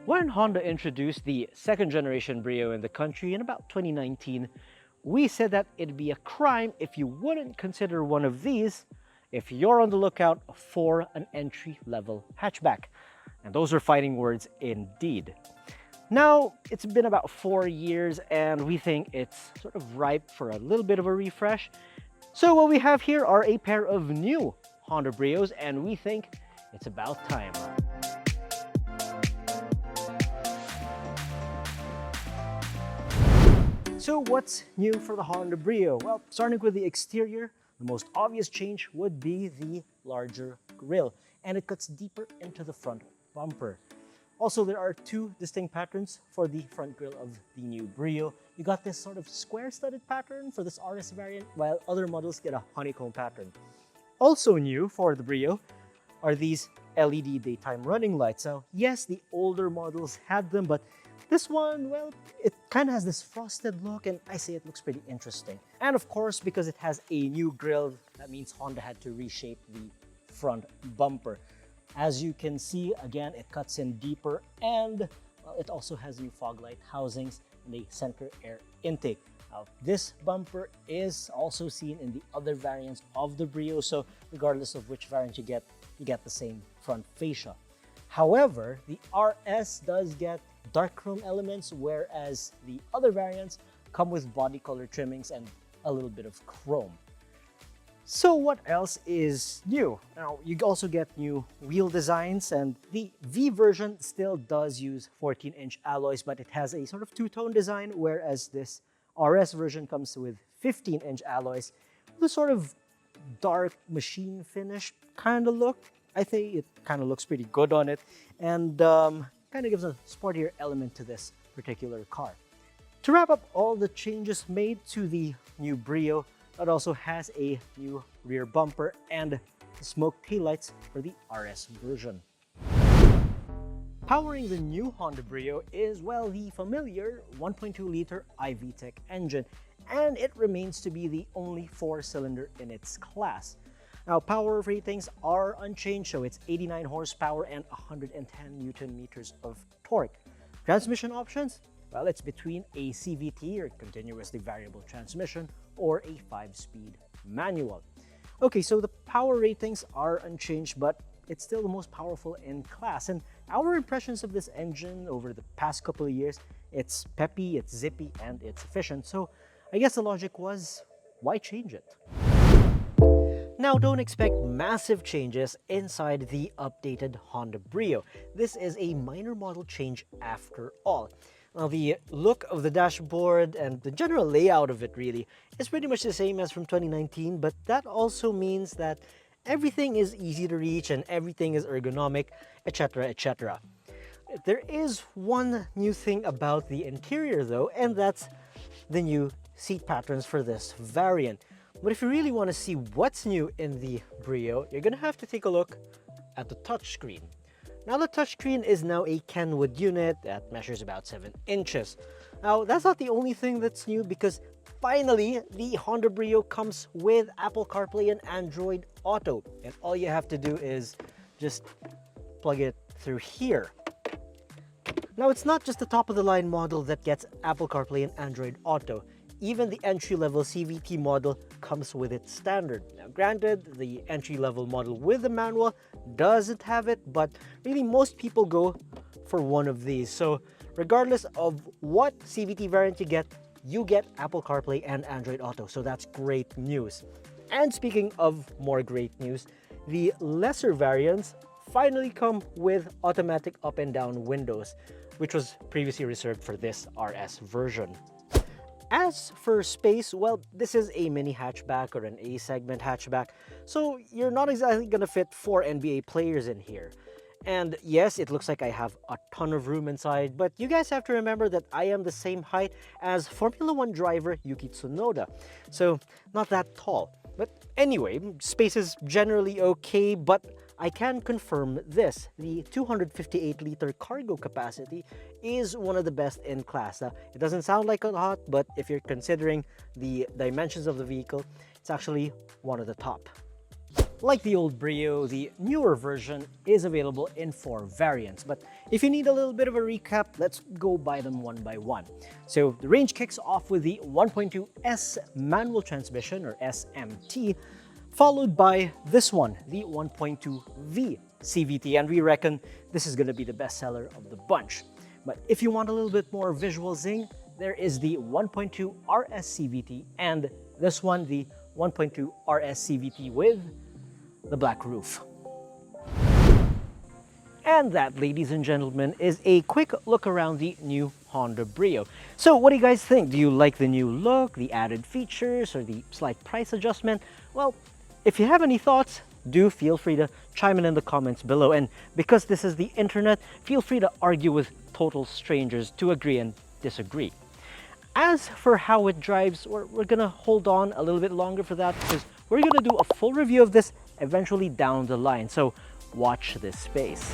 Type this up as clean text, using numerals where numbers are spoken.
When Honda introduced the second generation Brio in the country in about 2019, we said that it'd be a crime if you wouldn't consider one of these if you're on the lookout for an entry-level hatchback. And those are fighting words indeed. Now, it's been about 4 years and we think it's sort of ripe for a little bit of a refresh. So what we have here are a pair of new Honda Brios and we think it's about time. So what's new for the Honda Brio? Well, starting with the exterior, the most obvious change would be the larger grille, and it cuts deeper into the front bumper. Also, there are two distinct patterns for the front grille of the new Brio. You got this sort of square-studded pattern for this RS variant, while other models get a honeycomb pattern. Also new for the Brio are these LED daytime running lights. Now, yes, the older models had them, but this one, well, it kind of has this frosted look, and I say it looks pretty interesting. And of course, because it has a new grille, that means Honda had to reshape the front bumper. As you can see, again, it cuts in deeper, and well, it also has new fog light housings and a center air intake. Now, this bumper is also seen in the other variants of the Brio, so regardless of which variant you get the same front fascia. However, the RS does get dark chrome elements, whereas the other variants come with body color trimmings and a little bit of chrome. So what else is new? Now, you also get new wheel designs, and the V version still does use 14-inch alloys, but it has a sort of two-tone design, whereas this RS version comes with 15-inch alloys with a sort of dark machine finish kind of look. I think it kind of looks pretty good on it, and kind of gives a sportier element to this particular car. To wrap up all the changes made to the new Brio, it also has a new rear bumper and smoke taillights for the RS version. Powering the new Honda Brio is, well, the familiar 1.2-liter iVTEC engine, and it remains to be the only 4-cylinder in its class. Now, power ratings are unchanged, so it's 89 horsepower and 110 Newton meters of torque. Transmission options? Well, it's between a CVT, or continuously variable transmission, or a 5-speed manual. Okay, so the power ratings are unchanged, but it's still the most powerful in class. And our impressions of this engine over the past couple of years, it's peppy, it's zippy, and it's efficient. So I guess the logic was, why change it? Now, don't expect massive changes inside the updated Honda Brio. This is a minor model change after all. Now, the look of the dashboard and the general layout of it really is pretty much the same as from 2019, but that also means that everything is easy to reach and everything is ergonomic, etc., etc. There is one new thing about the interior though, and that's the new seat patterns for this variant. But if you really want to see what's new in the Brio, you're going to have to take a look at the touchscreen. Now, the touchscreen is now a Kenwood unit that measures about 7 inches. Now, that's not the only thing that's new, because finally, the Honda Brio comes with Apple CarPlay and Android Auto. And all you have to do is just plug it through here. Now, it's not just the top-of-the-line model that gets Apple CarPlay and Android Auto. Even the entry-level CVT model comes with it standard. Now, granted, the entry-level model with the manual doesn't have it, but really most people go for one of these. So regardless of what CVT variant you get Apple CarPlay and Android Auto. So that's great news. And speaking of more great news, the lesser variants finally come with automatic up and down windows, which was previously reserved for this RS version. As for space, well, this is a mini hatchback or an A-segment hatchback, so you're not exactly gonna fit 4 NBA players in here. And yes, it looks like I have a ton of room inside, but you guys have to remember that I am the same height as Formula 1 driver Yuki Tsunoda, so not that tall. But anyway, space is generally okay, but I can confirm this. The 258-liter cargo capacity is one of the best in class. Now, it doesn't sound like a lot, but if you're considering the dimensions of the vehicle, it's actually one of the top. like the old Brio, the newer version is available in 4 variants. But if you need a little bit of a recap, let's go by them one by one. So the range kicks off with the 1.2S manual transmission, or SMT, followed by this one, the 1.2V CVT, and we reckon this is going to be the best seller of the bunch. But if you want a little bit more visual zing, there is the 1.2 RS CVT and this one, the 1.2 RS CVT with the black roof. And that, ladies and gentlemen, is a quick look around the new Honda Brio. So what do you guys think? Do you like the new look, the added features, or the slight price adjustment? Well, if you have any thoughts, do feel free to chime in the comments below. And because this is the internet, feel free to argue with total strangers to agree and disagree. As for how it drives, we're gonna hold on a little bit longer for that because we're gonna do a full review of this eventually down the line. So watch this space.